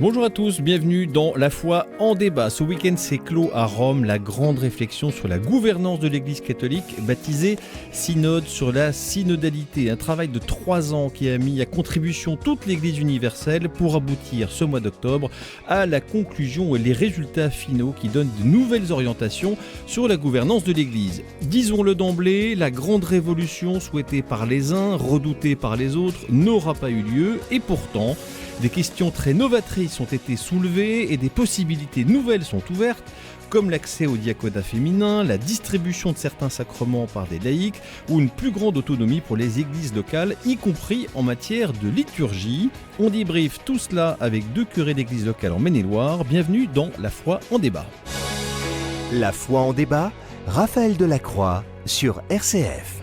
Bonjour à tous, bienvenue dans La foi en débat. Ce week-end s'est clos à Rome la grande réflexion sur la gouvernance de l'Église catholique, baptisée Synode sur la synodalité. Un travail de 3 ans qui a mis à contribution toute l'Église universelle pour aboutir ce mois d'octobre à la conclusion et les résultats finaux qui donnent de nouvelles orientations sur la gouvernance de l'Église. Disons-le d'emblée, la grande révolution souhaitée par les uns, redoutée par les autres, n'aura pas eu lieu et pourtant, des questions très novatrices ont été soulevées et des possibilités nouvelles sont ouvertes, comme l'accès au diaconat féminin, la distribution de certains sacrements par des laïcs ou une plus grande autonomie pour les églises locales, y compris en matière de liturgie. On débriefe tout cela avec 2 curés d'églises locales en Maine-et-Loire. Bienvenue dans La foi en débat. La foi en débat, Raphaël Delacroix sur RCF.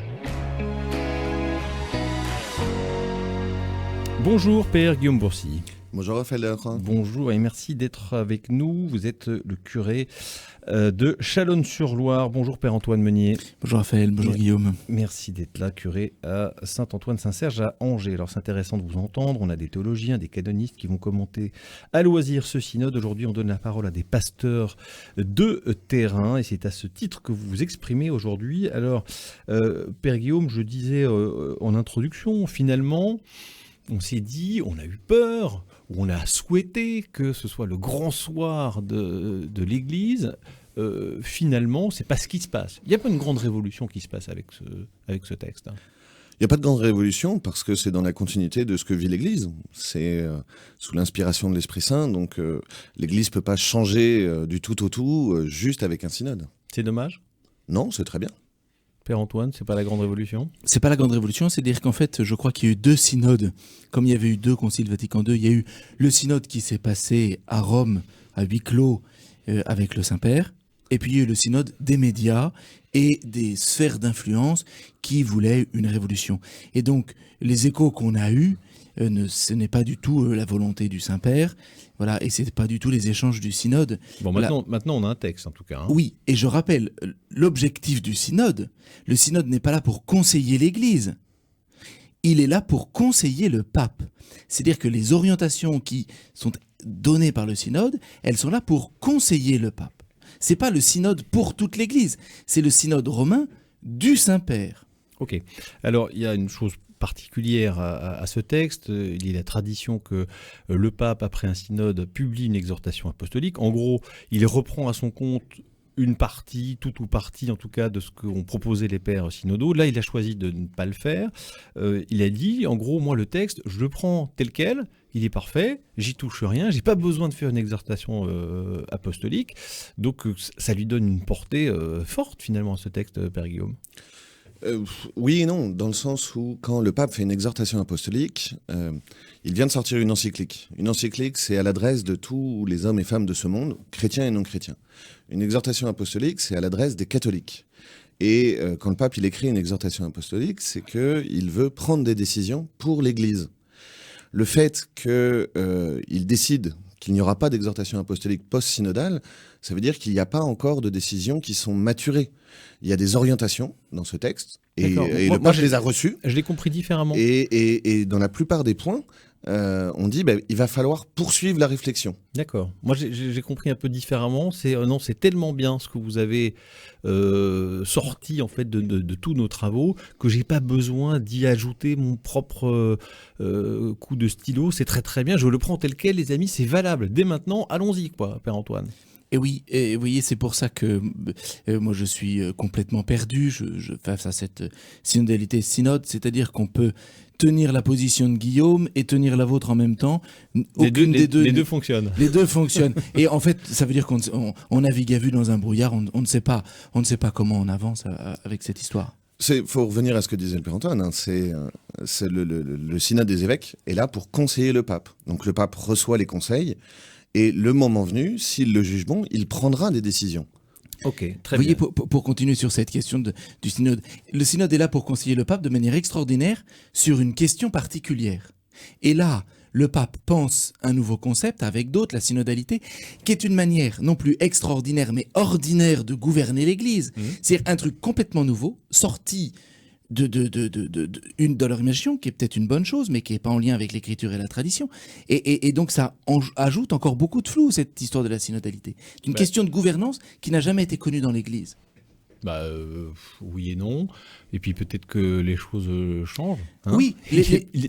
Bonjour Père Guillaume Bourcy. Bonjour Raphaël Delacroix. Bonjour et merci d'être avec nous. Vous êtes le curé de Chalonnes-sur-Loire. Bonjour Père Antoine Meunier. Bonjour Raphaël, bonjour Guillaume. Merci d'être là, curé à Saint-Antoine-Saint-Serge à Angers. Alors c'est intéressant de vous entendre. On a des théologiens, des canonistes qui vont commenter à loisir ce synode. Aujourd'hui, on donne la parole à des pasteurs de terrain et c'est à ce titre que vous vous exprimez aujourd'hui. Alors, Père Guillaume, je disais en introduction, finalement, on s'est dit, on a eu peur, on a souhaité que ce soit le grand soir de l'Église. Finalement, c'est pas ce qui se passe. Il n'y a pas une grande révolution qui se passe avec ce texte. Il n'y a pas de grande révolution parce que c'est dans la continuité de ce que vit l'Église. C'est sous l'inspiration de l'Esprit Saint, donc l'Église ne peut pas changer du tout au tout juste avec un synode. C'est dommage ? Non, c'est très bien. Père Antoine, c'est pas la grande révolution ? C'est pas la grande révolution, c'est-à-dire qu'en fait, je crois qu'il y a eu 2 synodes. Comme il y avait eu 2 conciles Vatican II, il y a eu le synode qui s'est passé à Rome, à huis clos, avec le Saint-Père, et puis il y a eu le synode des médias et des sphères d'influence qui voulaient une révolution. Et donc, les échos qu'on a eus, ce n'est pas du tout la volonté du Saint-Père, voilà, et c'est pas du tout les échanges du synode. Bon, maintenant on a un texte en tout cas. Oui, et je rappelle, l'objectif du synode, le synode n'est pas là pour conseiller l'Église, il est là pour conseiller le pape. C'est-à-dire que les orientations qui sont données par le synode, elles sont là pour conseiller le pape. C'est pas le synode pour toute l'Église, c'est le synode romain du Saint-Père. Ok, alors il y a une chose particulière à ce texte. Il y a la tradition que le pape, après un synode, publie une exhortation apostolique. En gros, il reprend à son compte une partie, toute ou partie en tout cas, de ce qu'ont proposé les pères synodaux. Là, il a choisi de ne pas le faire. Il a dit, en gros, moi, le texte, je le prends tel quel, il est parfait, j'y touche rien, j'ai pas besoin de faire une exhortation apostolique. Donc, ça lui donne une portée forte, finalement, à ce texte, Père Guillaume. Oui et non, dans le sens où quand le pape fait une exhortation apostolique, il vient de sortir une encyclique. Une encyclique, c'est à l'adresse de tous les hommes et femmes de ce monde, chrétiens et non chrétiens. Une exhortation apostolique, c'est à l'adresse des catholiques. Et quand le pape il écrit une exhortation apostolique, c'est qu'il veut prendre des décisions pour l'Église. Le fait qu'il décide qu'il n'y aura pas d'exhortation apostolique post-synodale, ça veut dire qu'il n'y a pas encore de décisions qui sont maturées. Il y a des orientations dans ce texte, et le pape les a reçues. Je l'ai compris différemment. Et dans la plupart des points, on dit il va falloir poursuivre la réflexion. D'accord. Moi, j'ai compris un peu différemment. C'est tellement bien ce que vous avez sorti en fait de tous nos travaux que j'ai pas besoin d'y ajouter mon propre coup de stylo. C'est très très bien. Je le prends tel quel, les amis. C'est valable. Dès maintenant, allons-y, quoi, Père Antoine. Et oui, et vous voyez, c'est pour ça que moi je suis complètement perdu face à cette synodalité synode, c'est-à-dire qu'on peut tenir la position de Guillaume et tenir la vôtre en même temps. Les deux fonctionnent. Les deux fonctionnent. Et en fait, ça veut dire qu'on navigue à vue dans un brouillard, on ne sait pas comment on avance avec cette histoire. Il faut revenir à ce que disait le Père Antoine, c'est le synode des évêques est là pour conseiller le pape. Donc le pape reçoit les conseils, et le moment venu, s'il le juge bon, il prendra des décisions. Ok, très bien. Vous voyez, pour continuer sur cette question du synode, le synode est là pour conseiller le pape de manière extraordinaire sur une question particulière. Et là, le pape pense un nouveau concept avec d'autres, la synodalité, qui est une manière non plus extraordinaire mais ordinaire de gouverner l'Église. C'est un truc complètement nouveau, sorti de leur imagination, qui est peut-être une bonne chose, mais qui n'est pas en lien avec l'écriture et la tradition. Et donc ça ajoute encore beaucoup de flou, cette histoire de la synodalité. C'est une question de gouvernance qui n'a jamais été connue dans l'Église. Oui et non. Et puis peut-être que les choses changent. Hein, oui,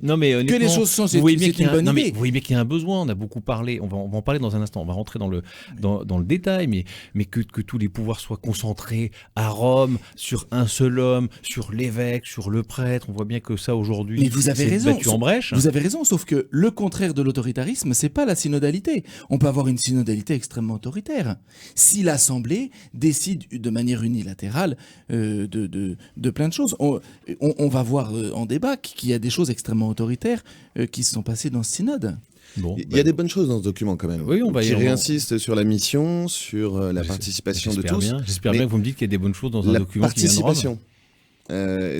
non, mais que les choses changent, c'est une bonne idée. Vous voyez bien qu'il y a un besoin, on a beaucoup parlé, on va en parler dans un instant, on va rentrer dans le détail, mais que tous les pouvoirs soient concentrés à Rome, sur un seul homme, sur l'évêque, sur le prêtre, on voit bien que ça aujourd'hui, mais vous avez raison, battu en brèche. Vous avez raison, sauf que le contraire de l'autoritarisme, c'est pas la synodalité. On peut avoir une synodalité extrêmement autoritaire. Si l'Assemblée décide de manière unilatérale de plein de choses. On va voir en débat qu'il y a des choses extrêmement autoritaires qui se sont passées dans ce synode. Bon, il y a des bonnes choses dans ce document quand même. Oui, qui réinsiste sur la mission, sur la participation de tous. J'espère bien que vous me dites qu'il y a des bonnes choses dans un document qui vient de Rome.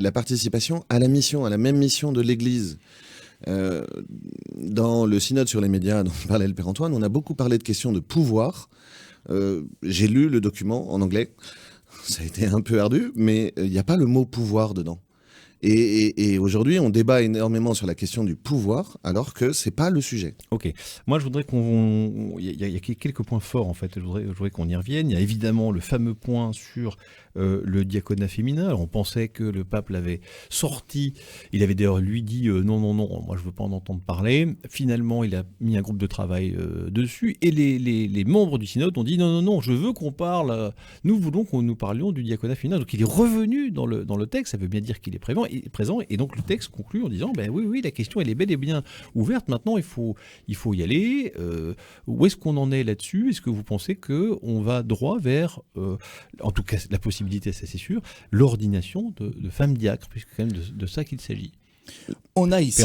La participation à la mission, à la même mission de l'Église. Dans le synode sur les médias dont parlait le Père Antoine, on a beaucoup parlé de questions de pouvoir. J'ai lu le document en anglais. Ça a été un peu ardu, mais il n'y a pas le mot pouvoir dedans. Et aujourd'hui, on débat énormément sur la question du pouvoir, alors que c'est pas le sujet. Ok. Moi, je voudrais il y a quelques points forts, en fait. Je voudrais qu'on y revienne. Il y a évidemment le fameux point sur le diaconat féminin. Alors, on pensait que le pape l'avait sorti. Il avait d'ailleurs lui dit non, moi je veux pas en entendre parler. Finalement, il a mis un groupe de travail dessus. Et les membres du synode ont dit non, je veux qu'on parle. Nous voulons qu'on nous parlions du diaconat féminin. Donc, il est revenu dans le texte. Ça veut bien dire qu'il est présent. Et donc le texte conclut en disant oui, la question elle est bel et bien ouverte, maintenant il faut y aller. Où est-ce qu'on en est là-dessus? Est-ce que vous pensez qu'on va droit vers, en tout cas la possibilité, ça c'est sûr, l'ordination de femmes diacres, puisque c'est quand même de ça qu'il s'agit? On a ici,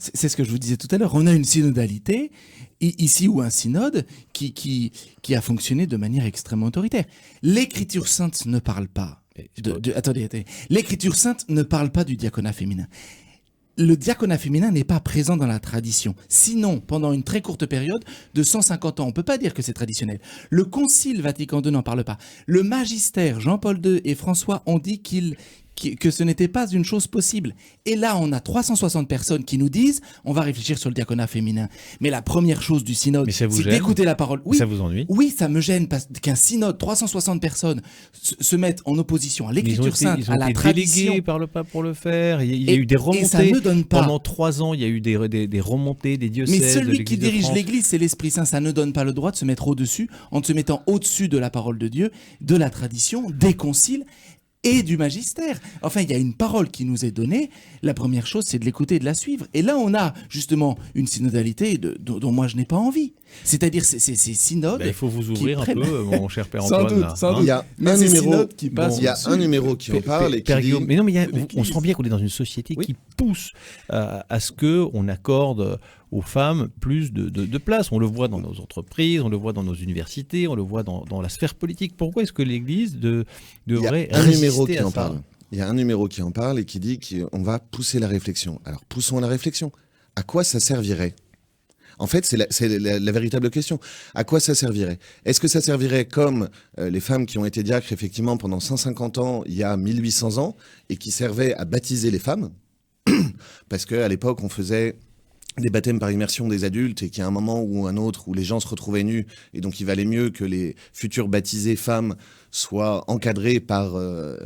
c'est ce que je vous disais tout à l'heure, on a une synodalité ici, ou un synode qui a fonctionné de manière extrêmement autoritaire. L'Écriture sainte ne parle pas. Attendez. L'Écriture sainte ne parle pas du diaconat féminin. Le diaconat féminin n'est pas présent dans la tradition. Sinon, pendant une très courte période de 150 ans, on ne peut pas dire que c'est traditionnel. Le Concile Vatican II n'en parle pas. Le magistère, Jean-Paul II et François ont dit que ce n'était pas une chose possible. Et là, on a 360 personnes qui nous disent on va réfléchir sur le diaconat féminin. Mais la première chose du synode, c'est d'écouter la parole. Oui, ça vous ennuie? Oui, ça me gêne parce qu'un synode, 360 personnes se mettent en opposition à l'Écriture sainte, à la tradition. Ils ont été délégués par le pape pour le faire. Il y a eu des remontées. Et ça ne donne pas. Pendant 3 ans, il y a eu des remontées des diocèses. Mais celui de qui dirige l'Église, c'est l'Esprit Saint. Ça ne donne pas le droit de se mettre au-dessus, en se mettant au-dessus de la parole de Dieu, de la tradition, des conciles et du magistère. Enfin, il y a une parole qui nous est donnée. La première chose, c'est de l'écouter et de la suivre. Et là, on a justement une synodalité dont moi, je n'ai pas envie. C'est-à-dire ces synodes... il faut vous ouvrir un peu, mon cher Père Antoine. Sans doute. Il y a un numéro qui en parle et qui dit... Mais non, mais on se rend bien qu'on est dans une société qui pousse à ce qu'on accorde aux femmes plus de place. On le voit dans nos entreprises, on le voit dans nos universités, on le voit dans la sphère politique. Pourquoi est-ce que l'Église devrait résister à ça? Il y a un numéro qui en parle et qui dit qu'on va pousser la réflexion. Alors, poussons la réflexion. À quoi ça servirait? En fait, c'est la véritable question. À quoi ça servirait? Est-ce que ça servirait comme les femmes qui ont été diacres, effectivement, pendant 150 ans, il y a 1800 ans, et qui servaient à baptiser les femmes? Parce qu'à l'époque, on faisait des baptêmes par immersion des adultes et qu'il y a un moment ou un autre où les gens se retrouvaient nus et donc il valait mieux que les futures baptisées femmes soient encadrées par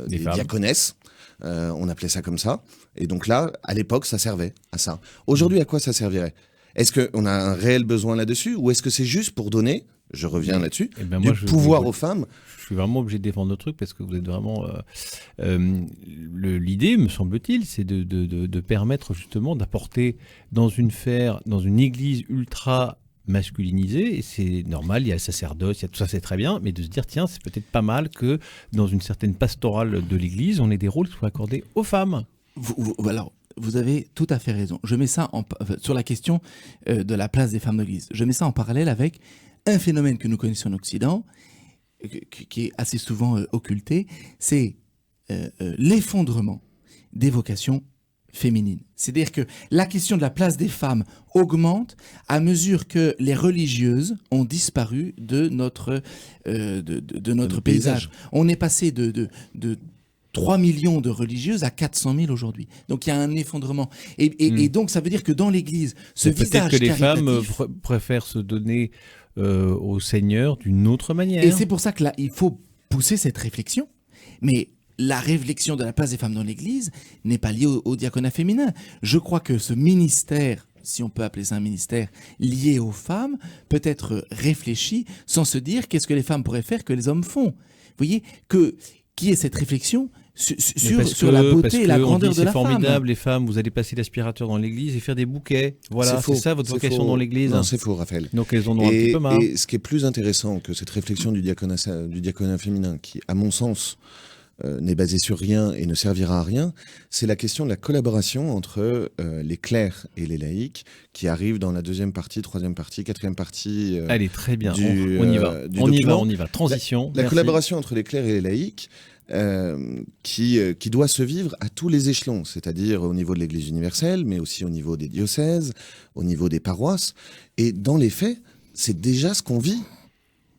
des diaconesses. On appelait ça comme ça. Et donc là, à l'époque, ça servait à ça. Aujourd'hui, à quoi ça servirait? Est-ce qu'on a un réel besoin là-dessus ou est-ce que c'est juste pour donner, je reviens là-dessus, du pouvoir aux femmes? Je suis vraiment obligé de défendre le truc parce que vous êtes vraiment... l'idée, me semble-t-il, c'est de permettre justement d'apporter dans une église ultra masculinisée, et c'est normal, il y a le sacerdoce, il y a tout ça, c'est très bien, mais de se dire, tiens, c'est peut-être pas mal que dans une certaine pastorale de l'église, on ait des rôles qui soient accordés aux femmes. Alors, vous avez tout à fait raison. Je mets ça sur la question de la place des femmes de l'église. Je mets ça en parallèle avec un phénomène que nous connaissons en Occident, qui est assez souvent occulté, c'est l'effondrement des vocations féminines. C'est-à-dire que la question de la place des femmes augmente à mesure que les religieuses ont disparu de notre paysage. On est passé de 3 millions de religieuses à 400 000 aujourd'hui. Donc il y a un effondrement. Et donc ça veut dire que dans l'Église, ce Peut-être visage que les femmes caritatif... préfèrent se donner au Seigneur d'une autre manière. Et c'est pour ça que là, il faut pousser cette réflexion. Mais la réflexion de la place des femmes dans l'Église n'est pas liée au diaconat féminin. Je crois que ce ministère, si on peut appeler ça un ministère lié aux femmes, peut être réfléchi sans se dire qu'est-ce que les femmes pourraient faire que les hommes font. Vous voyez, qui est cette réflexion sur la beauté et la grandeur de la femme. C'est formidable, les femmes, vous allez passer l'aspirateur dans l'église et faire des bouquets. Voilà, c'est ça votre vocation dans l'église. Non, c'est faux, Raphaël. Donc elles en ont un petit peu marre. Et ce qui est plus intéressant que cette réflexion du diaconat féminin, qui, à mon sens, n'est basée sur rien et ne servira à rien, c'est la question de la collaboration entre les clercs et les laïcs qui arrive dans la deuxième partie, troisième partie, quatrième partie. Allez, très bien, on y va. Transition. La collaboration entre les clercs et les laïcs qui doit se vivre à tous les échelons, c'est-à-dire au niveau de l'Église universelle, mais aussi au niveau des diocèses, au niveau des paroisses. Et dans les faits, c'est déjà ce qu'on vit.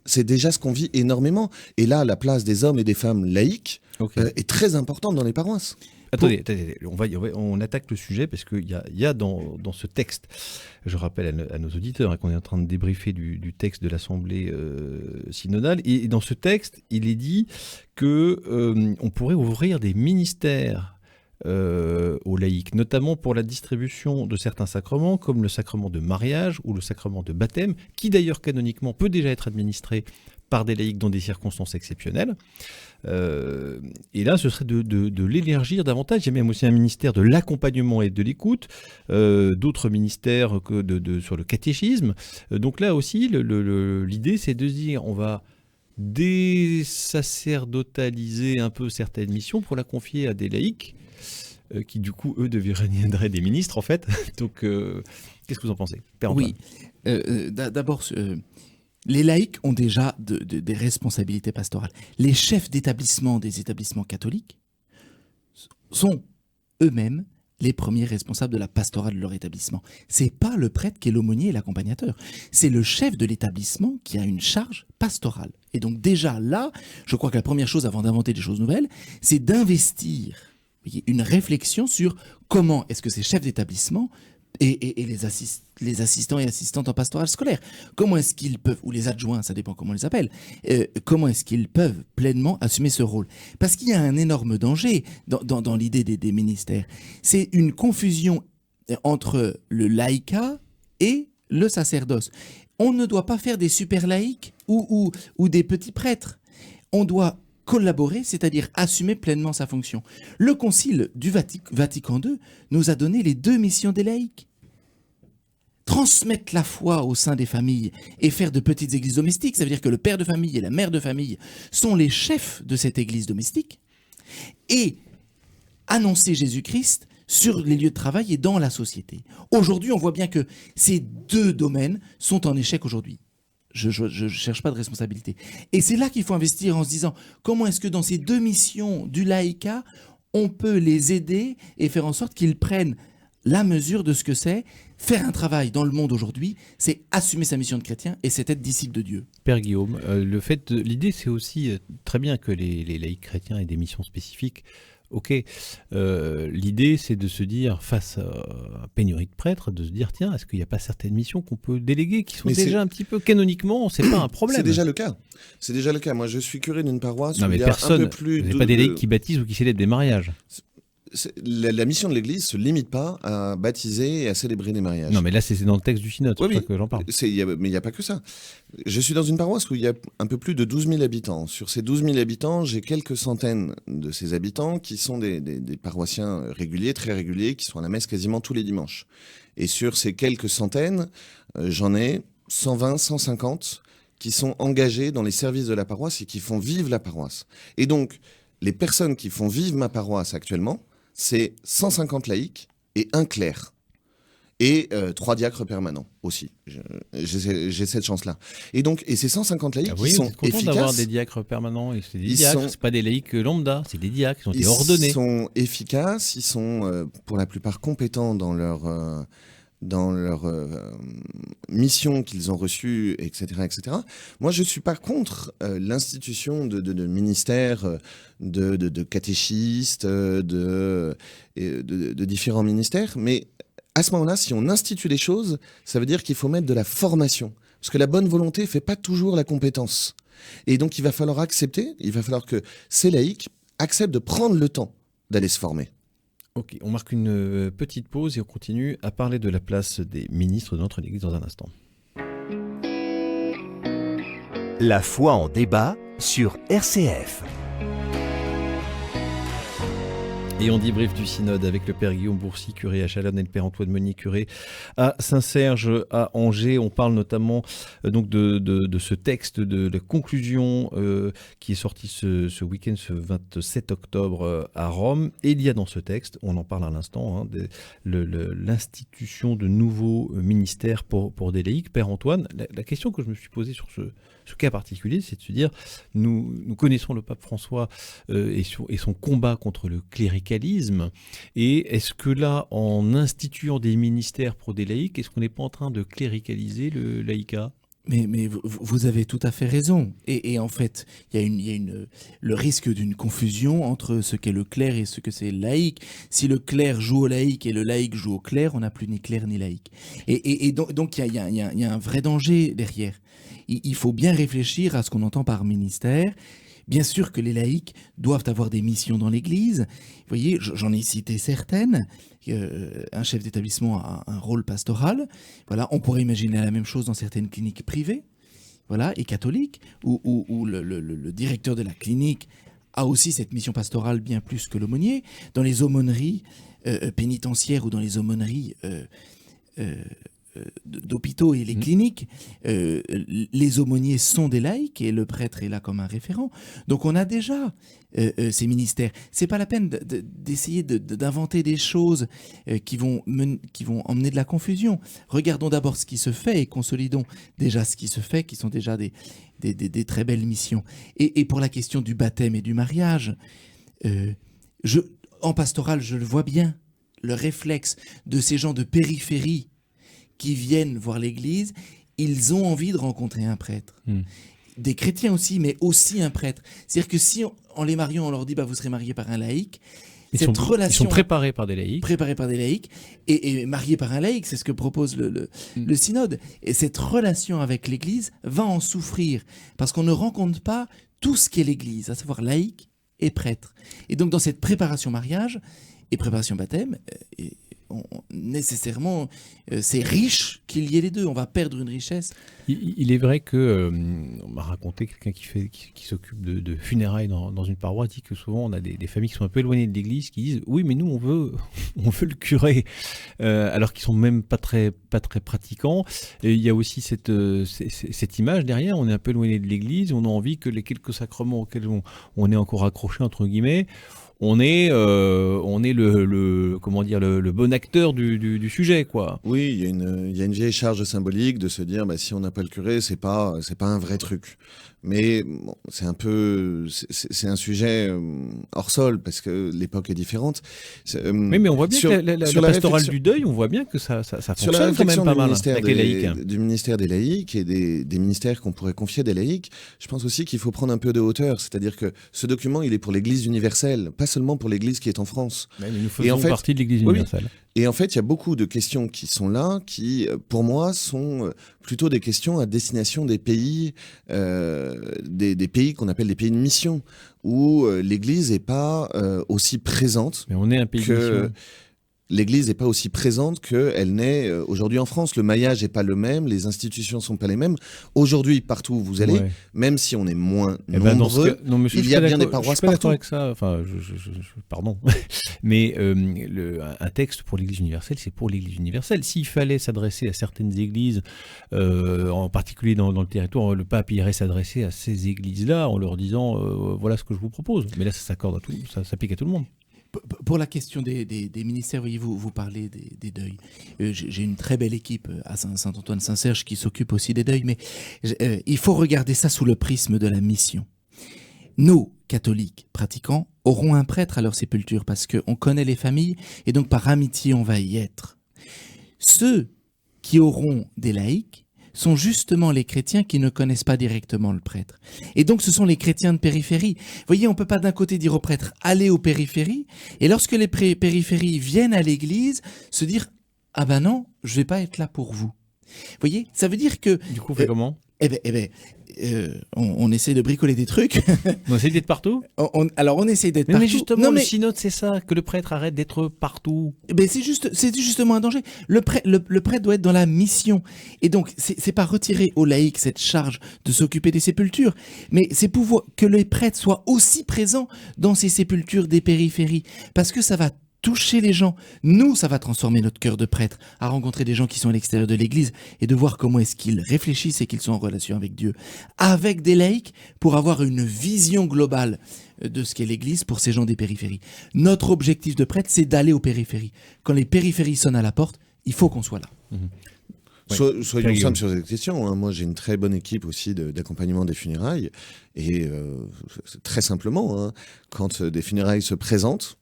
C'est déjà ce qu'on vit énormément. Et là, la place des hommes et des femmes laïcs est très importante dans les paroisses. Attendez, on attaque le sujet parce qu'il y a dans ce texte, je rappelle à nos auditeurs qu'on est en train de débriefer du texte de l'Assemblée synodale, et dans ce texte, il est dit qu'on pourrait ouvrir des ministères aux laïcs, notamment pour la distribution de certains sacrements, comme le sacrement de mariage ou le sacrement de baptême, qui d'ailleurs canoniquement peut déjà être administré par des laïcs dans des circonstances exceptionnelles. Et là, ce serait de l'élargir davantage. Il y a même aussi un ministère de l'accompagnement et de l'écoute, d'autres ministères sur le catéchisme. Donc là aussi, l'idée, c'est de se dire, on va désacerdotaliser un peu certaines missions pour la confier à des laïcs, qui du coup, eux, deviendraient des ministres, en fait. Donc, qu'est-ce que vous en pensez, Père Antoine ? Oui, d'abord... Les laïcs ont déjà des responsabilités pastorales. Les chefs d'établissement des établissements catholiques sont eux-mêmes les premiers responsables de la pastorale de leur établissement. C'est pas le prêtre qui est l'aumônier et l'accompagnateur. C'est le chef de l'établissement qui a une charge pastorale. Et donc déjà là, je crois que la première chose avant d'inventer des choses nouvelles, c'est d'investir une réflexion sur comment est-ce que ces chefs d'établissement et les assistants et assistantes en pastorale scolaire, comment est-ce qu'ils peuvent, ou les adjoints, ça dépend comment on les appelle, comment est-ce qu'ils peuvent pleinement assumer ce rôle ? Parce qu'il y a un énorme danger dans l'idée des ministères. C'est une confusion entre le laïcat et le sacerdoce. On ne doit pas faire des super laïcs ou des petits prêtres. On doit collaborer, c'est-à-dire assumer pleinement sa fonction. Le Concile du Vatican II nous a donné les 2 missions des laïcs. Transmettre la foi au sein des familles et faire de petites églises domestiques, ça veut dire que le père de famille et la mère de famille sont les chefs de cette église domestique, et annoncer Jésus-Christ sur les lieux de travail et dans la société. Aujourd'hui, on voit bien que ces 2 domaines sont en échec aujourd'hui. Je ne cherche pas de responsabilité. Et c'est là qu'il faut investir en se disant comment est-ce que dans ces 2 missions du laïcat, on peut les aider et faire en sorte qu'ils prennent la mesure de ce que c'est. Faire un travail dans le monde aujourd'hui, c'est assumer sa mission de chrétien et c'est être disciple de Dieu. Père Guillaume, l'idée c'est aussi très bien que les laïcs chrétiens aient des missions spécifiques. Ok, l'idée c'est de se dire, face à pénurie de prêtres, de se dire tiens, est-ce qu'il n'y a pas certaines missions qu'on peut déléguer qui sont déjà un petit peu canoniquement, c'est pas un problème. C'est déjà le cas. C'est déjà le cas. Moi, je suis curé d'une paroisse. Non, mais personne. Un peu plus vous n'avez pas des laïcs qui baptisent ou qui célèbrent des mariages. La mission de l'Église ne se limite pas à baptiser et à célébrer des mariages. Non, mais là, c'est dans le texte du synode, c'est pour ça que j'en parle. Mais il n'y a pas que ça. Je suis dans une paroisse où il y a un peu plus de 12 000 habitants. Sur ces 12 000 habitants, j'ai quelques centaines de ces habitants qui sont des paroissiens réguliers, très réguliers, qui sont à la messe quasiment tous les dimanches. Et sur ces quelques centaines, j'en ai 120, 150 qui sont engagés dans les services de la paroisse et qui font vivre la paroisse. Et donc, les personnes qui font vivre ma paroisse actuellement, c'est 150 laïcs et 1 clerc. Et 3 diacres permanents aussi. J'ai cette chance-là. Et ces 150 laïcs qui sont efficaces... d'avoir des diacres permanents. Et c'est des diacres, c'est pas des laïcs lambda, c'est des diacres qui ont été ordonnés. Ils sont efficaces, ils sont pour la plupart compétents dans dans leur mission qu'ils ont reçue, etc., etc. Moi, je ne suis pas contre l'institution de ministères, de catéchistes, de différents ministères, mais à ce moment-là, si on institue les choses, ça veut dire qu'il faut mettre de la formation. Parce que la bonne volonté ne fait pas toujours la compétence. Et donc, il va falloir que ces laïcs acceptent de prendre le temps d'aller se former. Ok, on marque une petite pause et on continue à parler de la place des ministres de notre Église dans un instant. La foi en débat sur RCF. Et on débrief du synode avec le père Guillaume Bourcy, curé à Chalonnes, et le père Antoine Meunier, curé à Saint-Serge, à Angers. On parle notamment donc de ce texte, de la conclusion qui est sorti ce week-end, ce 27 octobre à Rome. Et il y a dans ce texte, on en parle à l'instant, l'institution de nouveaux ministères pour des laïcs. Père Antoine, la question que je me suis posée sur ce cas particulier, c'est de se dire, nous connaissons le pape François et son combat contre le cléricalisme. Et est-ce que là, en instituant des ministères pour des laïcs, est-ce qu'on n'est pas en train de cléricaliser le laïcat ? Mais vous avez tout à fait raison. Et en fait, il y a le risque d'une confusion entre ce qu'est le clerc et ce que c'est le laïc. Si le clerc joue au laïc et le laïc joue au clerc, on n'a plus ni clerc ni laïc. Et donc il y a un vrai danger derrière. Il faut bien réfléchir à ce qu'on entend par ministère. Bien sûr que les laïcs doivent avoir des missions dans l'Église. Vous voyez, j'en ai cité certaines. Un chef d'établissement a un rôle pastoral. Voilà, on pourrait imaginer la même chose dans certaines cliniques privées, voilà, et catholiques, où le directeur de la clinique a aussi cette mission pastorale bien plus que l'aumônier. Dans les aumôneries pénitentiaires ou dans les aumôneries d'hôpitaux et les cliniques, les aumôniers sont des laïcs et le prêtre est là comme un référent. Donc on a déjà ces ministères. C'est pas la peine d'essayer d'inventer des choses qui vont emmener de la confusion. Regardons d'abord ce qui se fait et consolidons déjà ce qui se fait, qui sont déjà des très belles missions. Et pour la question du baptême et du mariage, en pastoral, je le vois bien, le réflexe de ces gens de périphérie qui viennent voir l'église, ils ont envie de rencontrer un prêtre. Des chrétiens aussi, mais aussi un prêtre. C'est-à-dire que si en les mariant, on leur dit vous serez mariés par un laïc, ils sont préparés par des laïcs. Préparés par des laïcs et mariés par un laïc, c'est ce que propose le synode. Et cette relation avec l'église va en souffrir parce qu'on ne rencontre pas tout ce qu'est l'église, à savoir laïc et prêtre. Et donc dans cette préparation mariage et préparation baptême, nécessairement, c'est riche qu'il y ait les deux. On va perdre une richesse. Il est vrai que, on m'a raconté, quelqu'un qui s'occupe de funérailles dans une paroisse dit que souvent on a des familles qui sont un peu éloignées de l'église qui disent oui, mais nous on veut le curé, alors qu'ils sont même pas très pratiquants. Et il y a aussi cette image derrière, on est un peu éloigné de l'église, on a envie que les quelques sacrements auxquels on est encore accroché entre guillemets, on est le bon acteur du sujet, quoi. Oui, il y a une vieille charge symbolique de se dire si on n'a pas le curé, c'est pas un vrai truc. Mais bon, c'est un sujet hors sol parce que l'époque est différente. Oui, mais on voit bien que la pastorale du deuil, on voit bien que ça fonctionne quand même pas mal avec les laïcs. Du ministère des laïcs et des ministères qu'on pourrait confier des laïcs, je pense aussi qu'il faut prendre un peu de hauteur. C'est-à-dire que ce document, il est pour l'Église universelle, pas seulement pour l'Église qui est en France. Mais nous faisons partie de l'Église universelle. Oui. Et en fait, il y a beaucoup de questions qui sont là, qui, pour moi, sont plutôt des questions à destination des pays, des pays qu'on appelle des pays de mission, où l'Église n'est pas aussi présente. Mais on est un pays de mission. L'Église n'est pas aussi présente qu'elle n'est aujourd'hui en France. Le maillage n'est pas le même, les institutions ne sont pas les mêmes. Aujourd'hui, partout où vous allez, même si on est moins nombreux, il y a bien des paroisses partout. Je suis pas d'accord avec ça. Enfin, pardon. Mais un texte pour l'Église universelle, c'est pour l'Église universelle. S'il fallait s'adresser à certaines églises, en particulier dans le territoire, le pape irait s'adresser à ces églises-là en leur disant voilà ce que je vous propose. Mais là, ça s'accorde à tout, ça s'applique à tout le monde. Pour la question des ministères, voyez-vous, vous parlez des deuils. J'ai une très belle équipe à Saint-Antoine-Saint-Serge qui s'occupe aussi des deuils, mais il faut regarder ça sous le prisme de la mission. Nous, catholiques pratiquants, aurons un prêtre à leur sépulture parce qu'on connaît les familles et donc par amitié, on va y être. ceux qui auront des laïcs sont justement les chrétiens qui ne connaissent pas directement le prêtre. Et donc, ce sont les chrétiens de périphérie. Vous voyez, on ne peut pas d'un côté dire aux prêtres « allez aux périphéries », et lorsque les périphéries viennent à l'église, se dire « ah ben non, je ne vais pas être là pour vous ». Vous voyez, ça veut dire que... Du coup, on fait comment ? On essaie de bricoler des trucs. On essaie d'être partout ? Alors, on essaie d'être partout. Mais justement, Non, le synode, c'est ça, que le prêtre arrête d'être partout. C'est justement un danger. Le prêtre doit être dans la mission. Et donc, c'est pas retirer aux laïcs cette charge de s'occuper des sépultures, mais c'est pouvoir que les prêtres soient aussi présents dans ces sépultures des périphéries. Parce que ça va toucher les gens. Nous, ça va transformer notre cœur de prêtre à rencontrer des gens qui sont à l'extérieur de l'église et de voir comment est-ce qu'ils réfléchissent et qu'ils sont en relation avec Dieu. Avec des laïcs pour avoir une vision globale de ce qu'est l'église pour ces gens des périphéries. Notre objectif de prêtre, c'est d'aller aux périphéries. Quand les périphéries sonnent à la porte, il faut qu'on soit là. Soyons simples sur cette question. Moi, j'ai une très bonne équipe aussi d'accompagnement des funérailles. Et très simplement, quand des funérailles se présentent,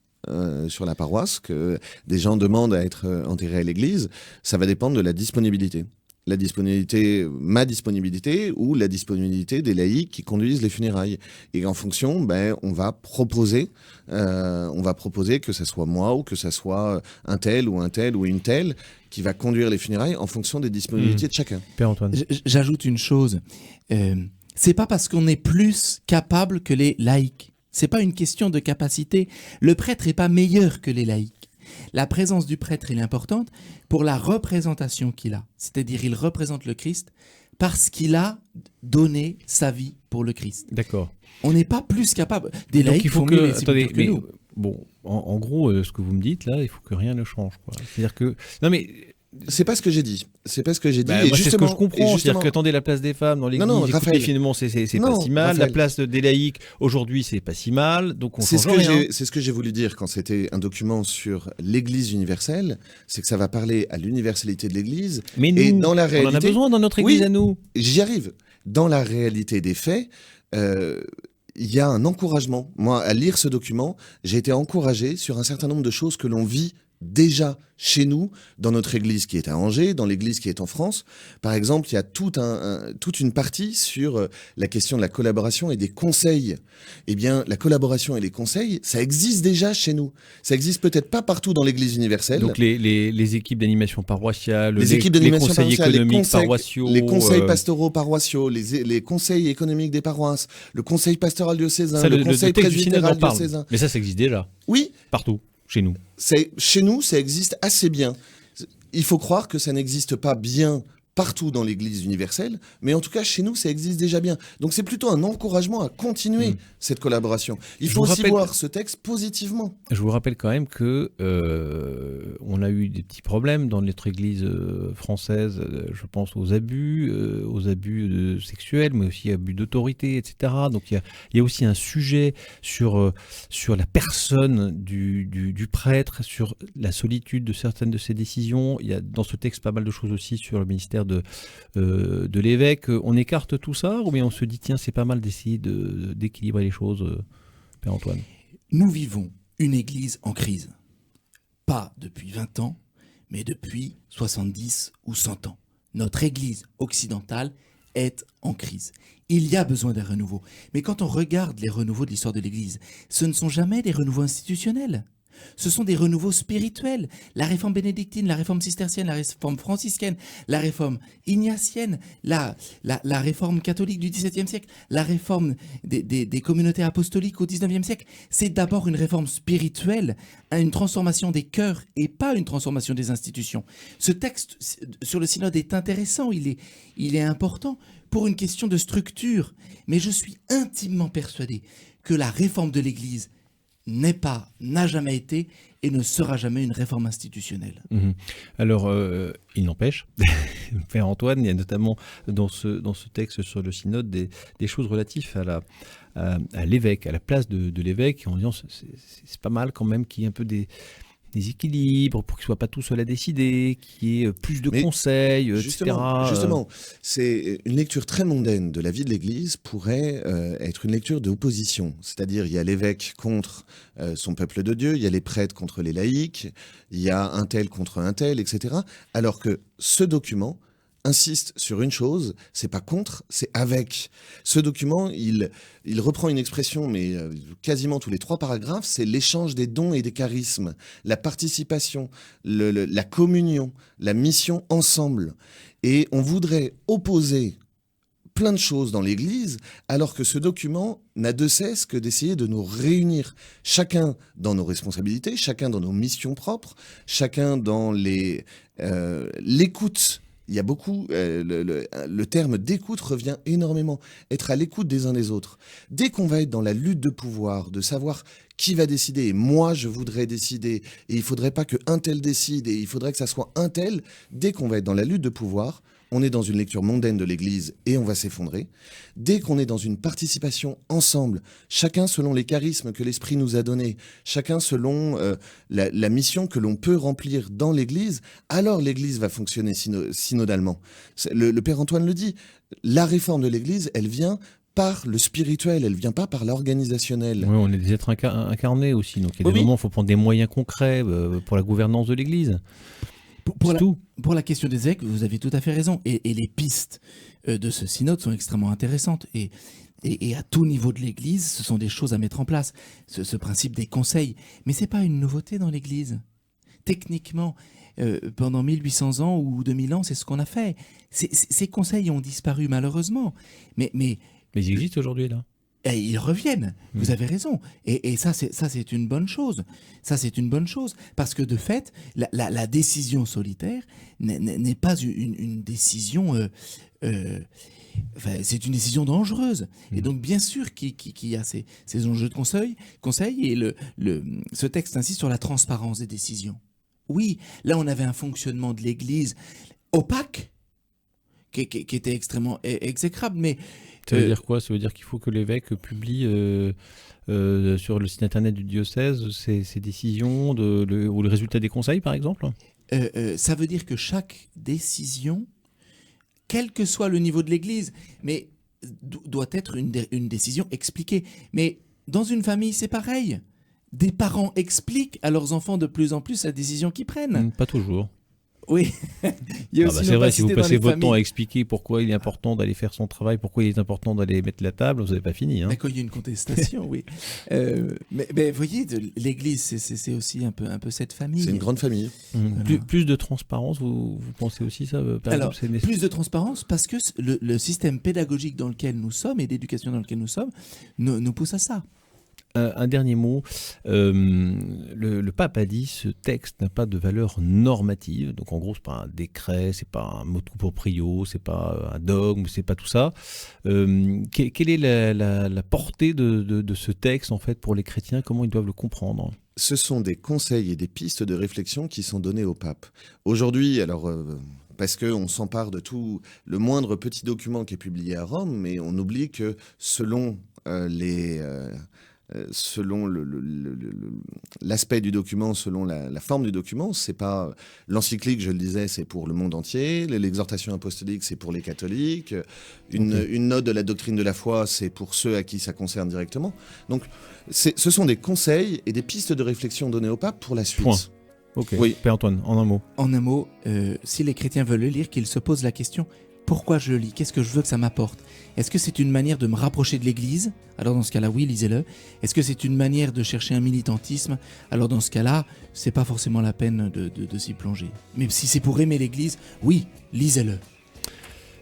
sur la paroisse, que des gens demandent à être enterrés à l'église, ça va dépendre de la disponibilité. Ma disponibilité ou la disponibilité des laïcs qui conduisent les funérailles. Et en fonction, on va proposer que ce soit moi ou que ce soit un tel ou une telle qui va conduire les funérailles en fonction des disponibilités de chacun. Père Antoine. J'ajoute une chose. C'est pas parce qu'on est plus capable que les laïcs. C'est pas une question de capacité. Le prêtre n'est pas meilleur que les laïcs. La présence du prêtre est importante pour la représentation qu'il a. C'est-à-dire, il représente le Christ parce qu'il a donné sa vie pour le Christ. D'accord. On n'est pas plus capable. Des laïcs, il faut que nous. Bon, en gros, ce que vous me dites là, il faut que rien ne change, quoi. C'est-à-dire que c'est pas ce que j'ai dit. C'est pas ce que j'ai dit. Moi, c'est ce que je comprends. C'est-à-dire que attendez, la place des femmes dans l'église, Raphaël, finalement, c'est pas si mal. Raphaël. La place des laïcs, aujourd'hui, c'est pas si mal. Donc, on change rien. C'est ce que j'ai voulu dire quand c'était un document sur l'église universelle. C'est que ça va parler à l'universalité de l'église. Mais nous, on en a besoin dans notre église à nous. J'y arrive. Dans la réalité des faits, il y a un encouragement. Moi, à lire ce document, j'ai été encouragé sur un certain nombre de choses que l'on vit déjà chez nous, dans notre église qui est à Angers, dans l'église qui est en France. Par exemple, il y a toute une partie sur la question de la collaboration et des conseils. Eh bien, la collaboration et les conseils, ça existe déjà chez nous. Ça existe peut-être pas partout dans l'église universelle. Donc les équipes d'animation paroissiale, les conseils économiques paroissiaux, les conseils pastoraux paroissiaux, les conseils économiques des paroisses, le conseil pastoral diocésain, le conseil presbytéral diocésain. Mais ça existe déjà. Oui. Partout. Chez nous. Chez nous, ça existe assez bien. Il faut croire que ça n'existe pas bien partout dans l'Église universelle, mais en tout cas, chez nous, ça existe déjà bien. Donc c'est plutôt un encouragement à continuer cette collaboration. Il faut aussi voir ce texte positivement. Je vous rappelle quand même que on a eu des petits problèmes dans notre Église française, je pense aux abus sexuels, mais aussi abus d'autorité, etc. Donc il y a aussi un sujet sur la personne du prêtre, sur la solitude de certaines de ses décisions. Il y a dans ce texte pas mal de choses aussi sur le ministère de l'évêque. On écarte tout ça ou bien on se dit tiens c'est pas mal d'essayer d'équilibrer les choses, Père Antoine? Nous vivons une église en crise. Pas depuis 20 ans, mais depuis 70 ou 100 ans. Notre église occidentale est en crise. Il y a besoin d'un renouveau. Mais quand on regarde les renouveaux de l'histoire de l'église, ce ne sont jamais des renouveaux institutionnels. Ce sont des renouveaux spirituels. La réforme bénédictine, la réforme cistercienne, la réforme franciscaine, la réforme ignatienne, la réforme catholique du XVIIe siècle, la réforme des communautés apostoliques au XIXe siècle. C'est d'abord une réforme spirituelle, une transformation des cœurs et pas une transformation des institutions. Ce texte sur le synode est intéressant, il est important pour une question de structure. Mais je suis intimement persuadé que la réforme de l'Église n'a jamais été et ne sera jamais une réforme institutionnelle. Alors, il n'empêche, Père Antoine, il y a notamment dans ce texte sur le synode des choses relatives à l'évêque, à la place de l'évêque, en disant c'est pas mal quand même qu'il y ait un peu des équilibres, pour qu'ils ne soient pas tout seuls à décider, qu'il y ait plus de Mais conseils, etc. Justement, c'est une lecture très mondaine de la vie de l'Église pourrait être une lecture d'opposition. C'est-à-dire, il y a l'évêque contre son peuple de Dieu, il y a les prêtres contre les laïcs, il y a un tel contre un tel, etc. Alors que ce document insiste sur une chose, c'est pas contre, c'est avec. Ce document, il reprend une expression, mais quasiment tous les 3 paragraphes, c'est l'échange des dons et des charismes, la participation, la communion, la mission ensemble. Et on voudrait opposer plein de choses dans l'Église, alors que ce document n'a de cesse que d'essayer de nous réunir, chacun dans nos responsabilités, chacun dans nos missions propres, chacun dans l'écoute. Il y a beaucoup, le terme d'écoute revient énormément, être à l'écoute des uns des autres. Dès qu'on va être dans la lutte de pouvoir, de savoir qui va décider, et moi je voudrais décider, et il ne faudrait pas qu'un tel décide, et il faudrait que ça soit un tel, dès qu'on va être dans la lutte de pouvoir, on est dans une lecture mondaine de l'Église et on va s'effondrer. Dès qu'on est dans une participation ensemble, chacun selon les charismes que l'Esprit nous a donnés, chacun selon la mission que l'on peut remplir dans l'Église, alors l'Église va fonctionner synodalement. Le Père Antoine le dit, la réforme de l'Église, elle vient par le spirituel, elle vient pas par l'organisationnel. Oui, on est des êtres incarnés aussi, donc il y a des moments où il faut prendre des moyens concrets pour la gouvernance de l'Église. Pour la question des évêques, vous avez tout à fait raison. Et les pistes de ce synode sont extrêmement intéressantes. Et à tout niveau de l'Église, ce sont des choses à mettre en place. Ce principe des conseils. Mais ce n'est pas une nouveauté dans l'Église. Techniquement, pendant 1800 ans ou 2000 ans, c'est ce qu'on a fait. Ces conseils ont disparu malheureusement. Mais ils existent aujourd'hui, là. Et ils reviennent, vous avez raison. Et ça, c'est une bonne chose. Ça, c'est une bonne chose. Parce que de fait, la décision solitaire n'est pas une décision... c'est une décision dangereuse. Et donc, bien sûr qu'il y a ces enjeux de conseil. Et ce texte insiste sur la transparence des décisions. Oui, là, on avait un fonctionnement de l'Église opaque, qui était extrêmement exécrable, mais... Ça veut dire quoi ? Ça veut dire qu'il faut que l'évêque publie sur le site internet du diocèse ses décisions ou le résultat des conseils, par exemple ? Ça veut dire que chaque décision, quel que soit le niveau de l'Église, mais doit être une décision expliquée. Mais dans une famille, c'est pareil. Des parents expliquent à leurs enfants de plus en plus la décision qu'ils prennent. Pas toujours. Oui, il y a aussi c'est vrai, si vous passez votre familles. temps à expliquer pourquoi il est important d'aller faire son travail, pourquoi il est important d'aller mettre la table, vous n'avez pas fini. Hein. Mais quand il y a une contestation, oui. Mais vous voyez, l'Église, c'est aussi un peu cette famille. C'est une grande famille. Voilà. Plus de transparence, vous pensez aussi ça Plus de transparence parce que le système pédagogique dans lequel nous sommes et d'éducation dans lequel nous sommes nous pousse à ça. Un dernier mot, le pape a dit ce texte n'a pas de valeur normative, donc en gros c'est pas un décret, c'est pas un motu proprio, c'est pas un dogme, c'est pas tout ça. Quelle est la portée de ce texte en fait pour les chrétiens, comment ils doivent le comprendre ? Ce sont des conseils et des pistes de réflexion qui sont donnés au pape. Aujourd'hui, alors... parce qu'on s'empare de tout, le moindre petit document qui est publié à Rome, mais on oublie que selon l'aspect du document, selon la forme du document, c'est pas l'encyclique, je le disais, c'est pour le monde entier, l'exhortation apostolique, c'est pour les catholiques, une note de la doctrine de la foi, c'est pour ceux à qui ça concerne directement. Donc, ce sont des conseils et des pistes de réflexion données au pape pour la suite. Point. Ok, oui. Père Antoine, en un mot. En un mot, si les chrétiens veulent le lire, qu'ils se posent la question, pourquoi je le lis ? Qu'est-ce que je veux que ça m'apporte ? Est-ce que c'est une manière de me rapprocher de l'Église ? Alors dans ce cas-là, oui, lisez-le. Est-ce que c'est une manière de chercher un militantisme ? Alors dans ce cas-là, c'est pas forcément la peine de s'y plonger. Mais si c'est pour aimer l'Église, oui, lisez-le.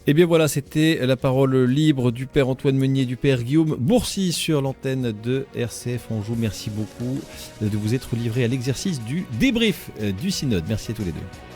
Et bien voilà, c'était la parole libre du Père Antoine Meunier et du Père Guillaume Bourcy sur l'antenne de RCF Anjou. Merci beaucoup de vous être livrés à l'exercice du débrief du synode. Merci à tous les deux.